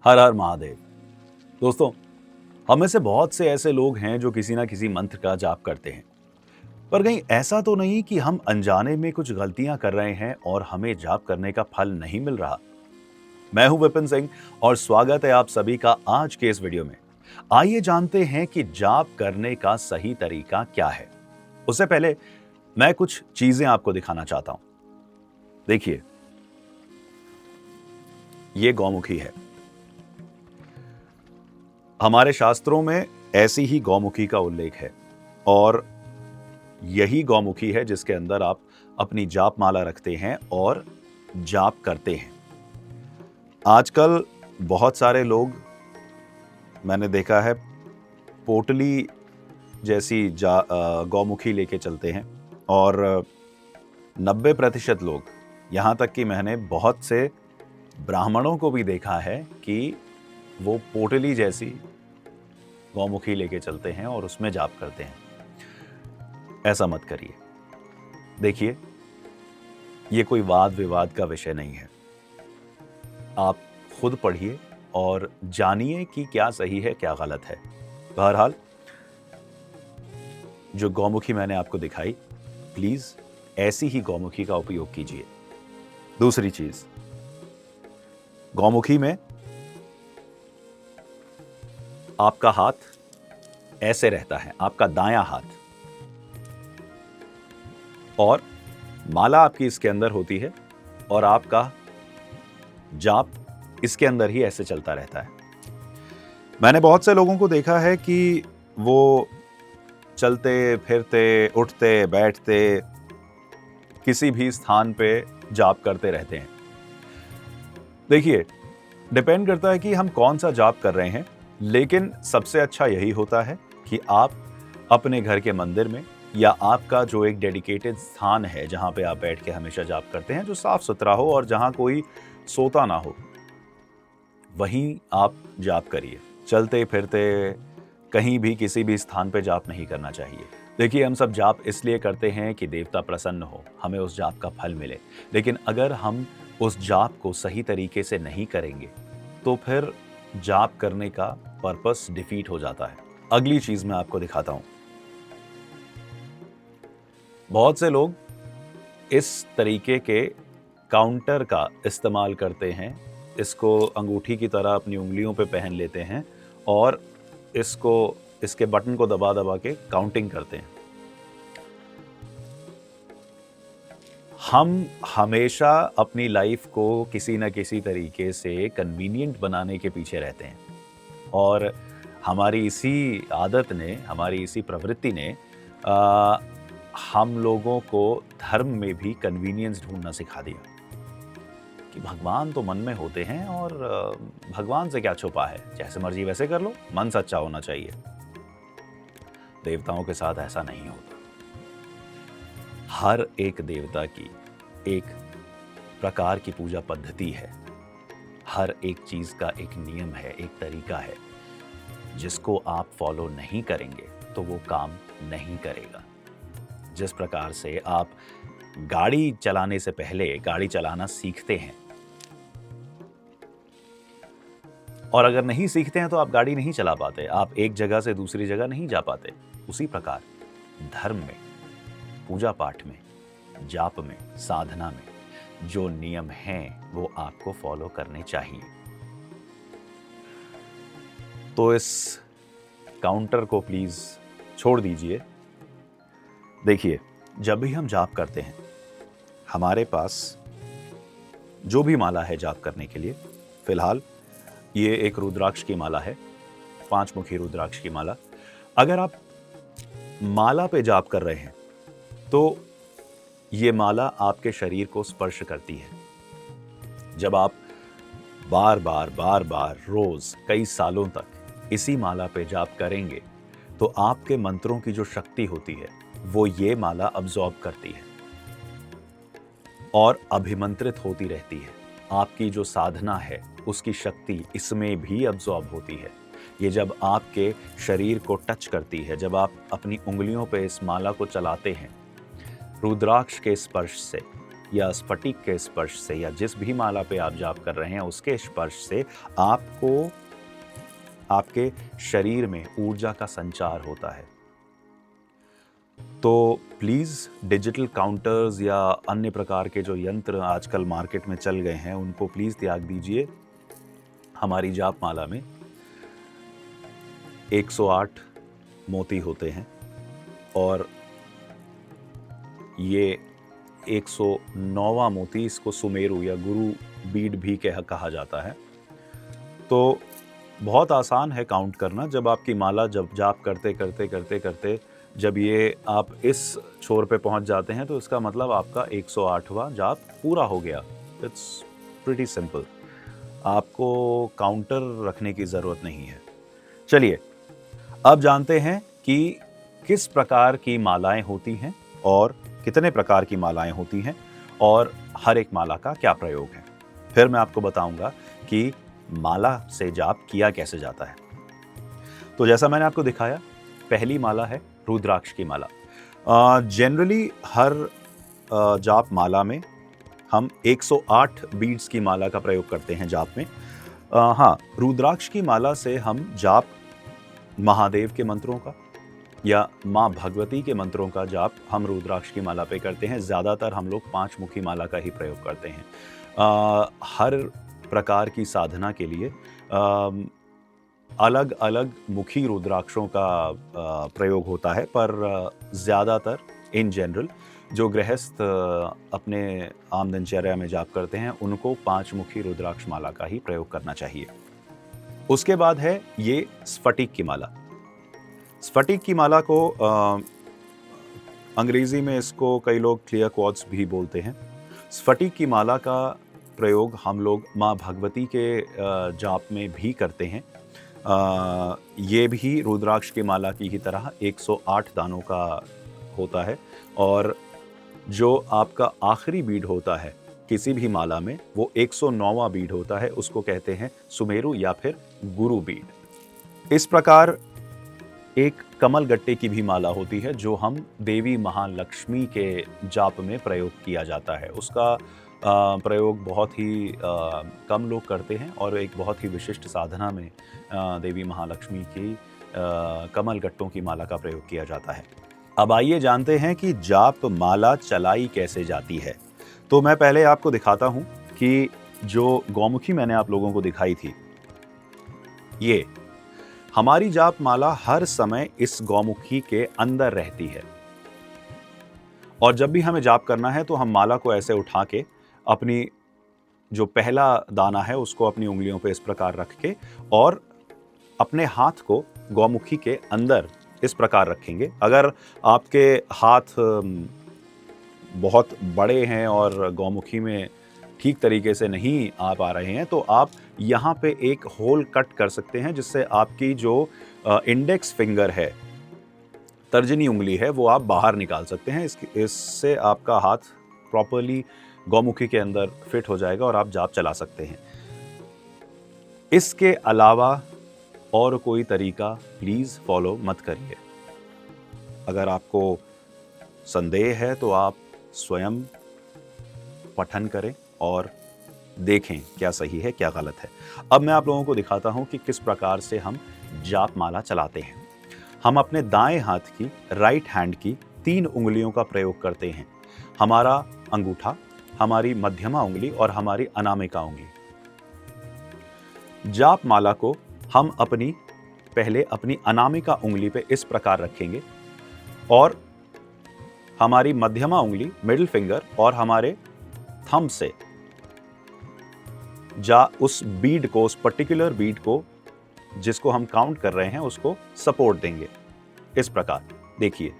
हर हर महादेव। दोस्तों, हम में से बहुत से ऐसे लोग हैं जो किसी ना किसी मंत्र का जाप करते हैं, पर कहीं ऐसा तो नहीं कि हम अनजाने में कुछ गलतियां कर रहे हैं और हमें जाप करने का फल नहीं मिल रहा। मैं हूं विपिन सिंह और स्वागत है आप सभी का आज के इस वीडियो में। आइए जानते हैं कि जाप करने का सही तरीका क्या है। उससे पहले मैं कुछ चीजें आपको दिखाना चाहता हूं। देखिए, ये गौमुखी है। हमारे शास्त्रों में ऐसी ही गौमुखी का उल्लेख है और यही गौमुखी है जिसके अंदर आप अपनी जाप माला रखते हैं और जाप करते हैं। आजकल बहुत सारे लोग, मैंने देखा है, पोटली जैसी गौमुखी लेके चलते हैं और 90% लोग, यहाँ तक कि मैंने बहुत से ब्राह्मणों को भी देखा है कि वो पोटली जैसी गौमुखी लेके चलते हैं और उसमें जाप करते हैं। ऐसा मत करिए। देखिए, ये कोई वाद विवाद का विषय नहीं है। आप खुद पढ़िए और जानिए कि क्या सही है क्या गलत है। बहरहाल, जो गौमुखी मैंने आपको दिखाई, प्लीज ऐसी ही गौमुखी का उपयोग कीजिए। दूसरी चीज, गौमुखी में आपका हाथ ऐसे रहता है, आपका दायां हाथ, और माला आपकी इसके अंदर होती है और आपका जाप इसके अंदर ही ऐसे चलता रहता है। मैंने बहुत से लोगों को देखा है कि वो चलते फिरते, उठते बैठते, किसी भी स्थान पे जाप करते रहते हैं। देखिए, डिपेंड करता है कि हम कौन सा जाप कर रहे हैं, लेकिन सबसे अच्छा यही होता है कि आप अपने घर के मंदिर में या आपका जो एक डेडिकेटेड स्थान है जहां पे आप बैठ के हमेशा जाप करते हैं, जो साफ सुथरा हो और जहां कोई सोता ना हो, वहीं आप जाप करिए। चलते फिरते कहीं भी किसी भी स्थान पे जाप नहीं करना चाहिए। देखिए, हम सब जाप इसलिए करते हैं कि देवता प्रसन्न हो, हमें उस जाप का फल मिले। लेकिन अगर हम उस जाप को सही तरीके से नहीं करेंगे तो फिर जाप करने का पर्पस डिफीट हो जाता है। अगली चीज मैं आपको दिखाता हूं। बहुत से लोग इस तरीके के काउंटर का इस्तेमाल करते हैं। इसको अंगूठी की तरह अपनी उंगलियों पे पहन लेते हैं और इसके बटन को दबा दबा के काउंटिंग करते हैं। हम हमेशा अपनी लाइफ को किसी न किसी तरीके से कन्वीनियंट बनाने के पीछे रहते हैं और हमारी इसी आदत ने, हमारी इसी प्रवृत्ति ने हम लोगों को धर्म में भी कन्वीनियंस ढूंढना सिखा दिया कि भगवान तो मन में होते हैं और भगवान से क्या छुपा है, जैसे मर्जी वैसे कर लो, मन सच्चा होना चाहिए। देवताओं के साथ ऐसा नहीं होता। हर एक देवता की एक प्रकार की पूजा पद्धति है। हर एक चीज का एक नियम है, एक तरीका है, जिसको आप फॉलो नहीं करेंगे तो वो काम नहीं करेगा। जिस प्रकार से आप गाड़ी चलाने से पहले गाड़ी चलाना सीखते हैं और अगर नहीं सीखते हैं तो आप गाड़ी नहीं चला पाते, आप एक जगह से दूसरी जगह नहीं जा पाते। उसी प्रकार धर्म में, पूजा पाठ में, जाप में, साधना में जो नियम हैं वो आपको फॉलो करने चाहिए। तो इस काउंटर को प्लीज छोड़ दीजिए। देखिए, जब भी हम जाप करते हैं, हमारे पास जो भी माला है जाप करने के लिए, फिलहाल ये एक रुद्राक्ष की माला है, 5 मुखी रुद्राक्ष की माला। अगर आप माला पे जाप कर रहे हैं तो ये माला आपके शरीर को स्पर्श करती है। जब आप बार बार रोज कई सालों तक इसी माला पे जाप करेंगे तो आपके मंत्रों की जो शक्ति होती है वो ये माला अब्सॉर्ब करती है और अभिमंत्रित होती रहती है। आपकी जो साधना है उसकी शक्ति इसमें भी अब्सॉर्ब होती है। ये जब आपके शरीर को टच करती है, जब आप अपनी उंगलियों पे इस माला को चलाते हैं, रुद्राक्ष के स्पर्श से या स्फटिक के स्पर्श से या जिस भी माला पे आप जाप कर रहे हैं उसके स्पर्श से आपको आपके शरीर में ऊर्जा का संचार होता है। तो प्लीज डिजिटल काउंटर्स या अन्य प्रकार के जो यंत्र आजकल मार्केट में चल गए हैं उनको प्लीज त्याग दीजिए। हमारी जाप माला में 108 मोती होते हैं और ये 109वां मोती, इसको सुमेरु या गुरु बीड भी कहा जाता है। तो बहुत आसान है काउंट करना। जब आपकी माला जब जाप करते करते करते करते जब ये आप इस छोर पे पहुंच जाते हैं तो इसका मतलब आपका 108वां जाप पूरा हो गया। इट्स प्रीटी सिंपल, आपको काउंटर रखने की ज़रूरत नहीं है। चलिए अब जानते हैं कि किस प्रकार की मालाएं होती हैं और कितने प्रकार की मालाएं होती हैं और हर एक माला का क्या प्रयोग है। फिर मैं आपको बताऊंगा कि माला से जाप किया कैसे जाता है। तो जैसा मैंने आपको दिखाया, पहली माला है रुद्राक्ष की माला। जनरली हर जाप माला में हम 108 बीड्स की माला का प्रयोग करते हैं जाप में। हाँ, रुद्राक्ष की माला से हम जाप महादेव के मंत्रों का या माँ भगवती के मंत्रों का जाप हम रुद्राक्ष की माला पे करते हैं। ज़्यादातर हम लोग 5 मुखी माला का ही प्रयोग करते हैं। हर प्रकार की साधना के लिए अलग अलग मुखी रुद्राक्षों का प्रयोग होता है, पर ज़्यादातर इन जनरल जो गृहस्थ अपने आम दिनचर्या में जाप करते हैं उनको 5 मुखी रुद्राक्ष माला का ही प्रयोग करना चाहिए। उसके बाद है ये स्फटिक की माला। स्फटिक की माला को अंग्रेजी में इसको कई लोग क्लियर क्वार्ट्ज भी बोलते हैं। स्फटिक की माला का प्रयोग हम लोग माँ भगवती के जाप में भी करते हैं। ये भी रुद्राक्ष की माला की ही तरह 108 दानों का होता है और जो आपका आखिरी बीड होता है किसी भी माला में वो 109वां बीड होता है, उसको कहते हैं सुमेरु या फिर गुरु बीड। इस प्रकार एक कमल गट्टे की भी माला होती है जो हम देवी महालक्ष्मी के जाप में प्रयोग किया जाता है। उसका प्रयोग बहुत ही कम लोग करते हैं और एक बहुत ही विशिष्ट साधना में देवी महालक्ष्मी की कमल गट्टों की माला का प्रयोग किया जाता है। अब आइए जानते हैं कि जाप माला चलाई कैसे जाती है। तो मैं पहले आपको दिखाता हूं कि जो गौमुखी मैंने आप लोगों को दिखाई थी, ये हमारी जाप माला हर समय इस गौमुखी के अंदर रहती है और जब भी हमें जाप करना है तो हम माला को ऐसे उठा के अपनी जो पहला दाना है उसको अपनी उंगलियों पे इस प्रकार रख के और अपने हाथ को गौमुखी के अंदर इस प्रकार रखेंगे। अगर आपके हाथ बहुत बड़े हैं और गौमुखी में ठीक तरीके से नहीं आ पा रहे हैं तो आप यहाँ पे एक होल कट कर सकते हैं जिससे आपकी जो इंडेक्स फिंगर है, तर्जनी उंगली है, वो आप बाहर निकाल सकते हैं। इससे आपका हाथ प्रॉपरली गौमुखी के अंदर फिट हो जाएगा और आप जाप चला सकते हैं। इसके अलावा और कोई तरीका प्लीज फॉलो मत करिए। अगर आपको संदेह है तो आप स्वयं पठन करें और देखें क्या सही है क्या गलत है। अब मैं आप लोगों को दिखाता हूं कि किस प्रकार से हम जाप माला चलाते हैं। हम अपने दाएं हाथ की, राइट हैंड की 3 उंगलियों का प्रयोग करते हैं। हमारा अंगूठा, हमारी मध्यमा उंगली और हमारी अनामिका उंगली। जाप माला को हम पहले अपनी अनामिका उंगली पे इस प्रकार रखेंगे और हमारी मध्यमा उंगली, मिडिल फिंगर और हमारे थंब से उस बीड को, उस पर्टिकुलर बीड को जिसको हम काउंट कर रहे हैं उसको सपोर्ट देंगे। इस प्रकार देखिए,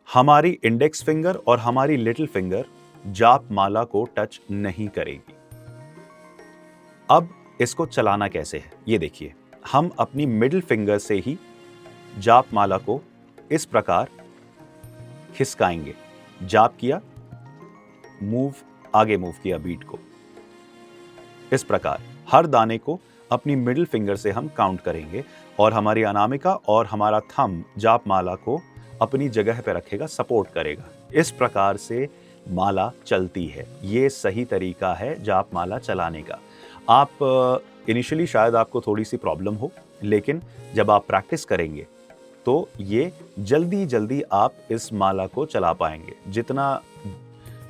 हमारी इंडेक्स फिंगर और हमारी लिटिल फिंगर जाप माला को टच नहीं करेगी। अब इसको चलाना कैसे है ये देखिए। हम अपनी मिडिल फिंगर से ही जाप माला को इस प्रकार खिसकाएंगे। जाप किया, आगे मूव किया बीट को। इस प्रकार हर दाने को अपनी मिडिल फिंगर से हम काउंट करेंगे और हमारी अनामिका और हमारा थंब जाप माला को अपनी जगह पे रखेगा, सपोर्ट करेगा। इस प्रकार से माला चलती है। ये सही तरीका है जाप माला चलाने का। आप इनिशियली शायद आपको थोड़ी-सी प्रॉब्लम हो, लेकिन जब आप प्रैक्टिस करेंगे तो ये जल्दी-जल्दी आप इस माला को चला पाएँगे। जितना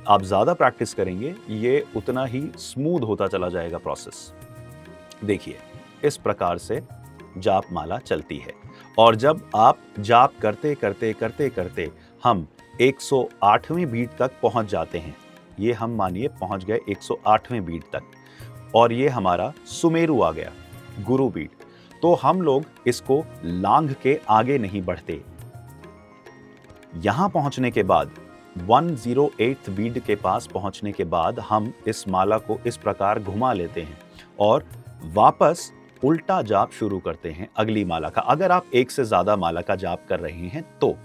आप ज़्यादा प्रैक्टिस करेंगे, ये उतना ही स्मूथ होता चला जाएगा प्रोसेस। देखिए, इस प्रकार से जाप माला चलती है और जब आप जाप करते हम 108वें बीट तक पहुंच जाते हैं, ये हम मानिए पहुंच गए 108वें बीट तक और ये हमारा सुमेरु आ गया, गुरु बीट। तो हम लोग इसको लांघ के आगे नहीं बढ़ते। यहां पहुंचने के बाद 108th बीट के पास पहुंचने के बाद हम इस माला को इस प्रकार घुमा लेते हैं और वापस उल्टा जाप शुरू करते हैं अगली माला का। अगर आप एक से ज्यादा माला का जाप कर रहे हैं तो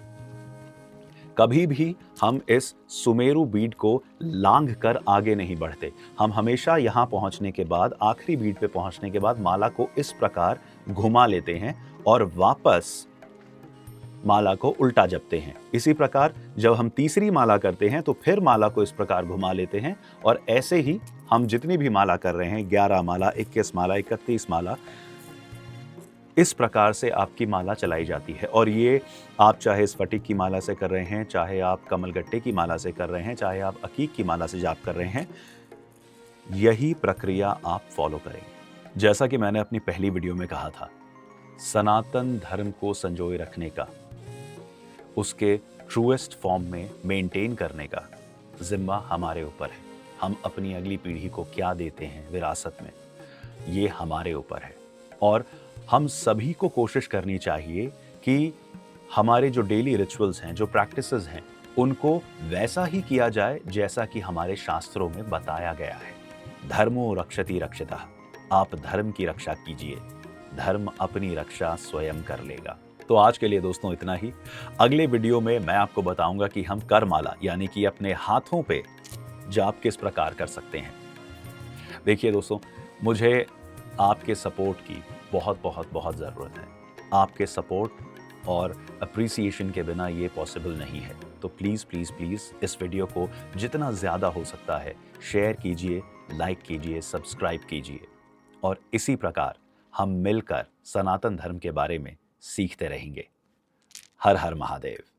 कभी भी हम इस सुमेरु बीट को लांघ कर आगे नहीं बढ़ते। हम हमेशा यहां पहुंचने के बाद, आखिरी बीट पे पहुंचने के बाद माला को इस प्रकार घुमा लेते हैं और वापस माला को उल्टा जपते हैं। इसी प्रकार जब हम तीसरी माला करते हैं तो फिर माला को इस प्रकार घुमा लेते हैं और ऐसे ही हम जितनी भी माला कर रहे हैं, 11 माला, 21 माला, 31 माला, इस प्रकार से आपकी माला चलाई जाती है। और ये आप चाहे स्फटिक की माला से कर रहे हैं, चाहे आप कमलगट्टे की माला से कर रहे हैं, चाहे आप अकीक की माला से जाप कर रहे हैं, यही प्रक्रिया आप फॉलो करेंगे। जैसा कि मैंने अपनी पहली वीडियो में कहा था, सनातन धर्म को संजोए रखने का, उसके ट्रूएस्ट फॉर्म में मेंटेन करने का जिम्मा हमारे ऊपर है। हम अपनी अगली पीढ़ी को क्या देते हैं विरासत में, ये हमारे ऊपर है। और हम सभी को कोशिश करनी चाहिए कि हमारे जो डेली रिचुअल्स हैं, जो प्रैक्टिसेस हैं, उनको वैसा ही किया जाए जैसा कि हमारे शास्त्रों में बताया गया है। धर्मो रक्षति रक्षितः, आप धर्म की रक्षा कीजिए, धर्म अपनी रक्षा स्वयं कर लेगा। तो आज के लिए दोस्तों इतना ही। अगले वीडियो में मैं आपको बताऊंगा कि हम करमाला यानी कि अपने हाथों पे जाप किस प्रकार कर सकते हैं। देखिए दोस्तों, मुझे आपके सपोर्ट की बहुत ज़रूरत है। आपके सपोर्ट और अप्रिसिएशन के बिना ये पॉसिबल नहीं है। तो प्लीज़ इस वीडियो को जितना ज़्यादा हो सकता है शेयर कीजिए, लाइक कीजिए, सब्सक्राइब कीजिए और इसी प्रकार हम मिलकर सनातन धर्म के बारे में सीखते रहेंगे। हर हर महादेव।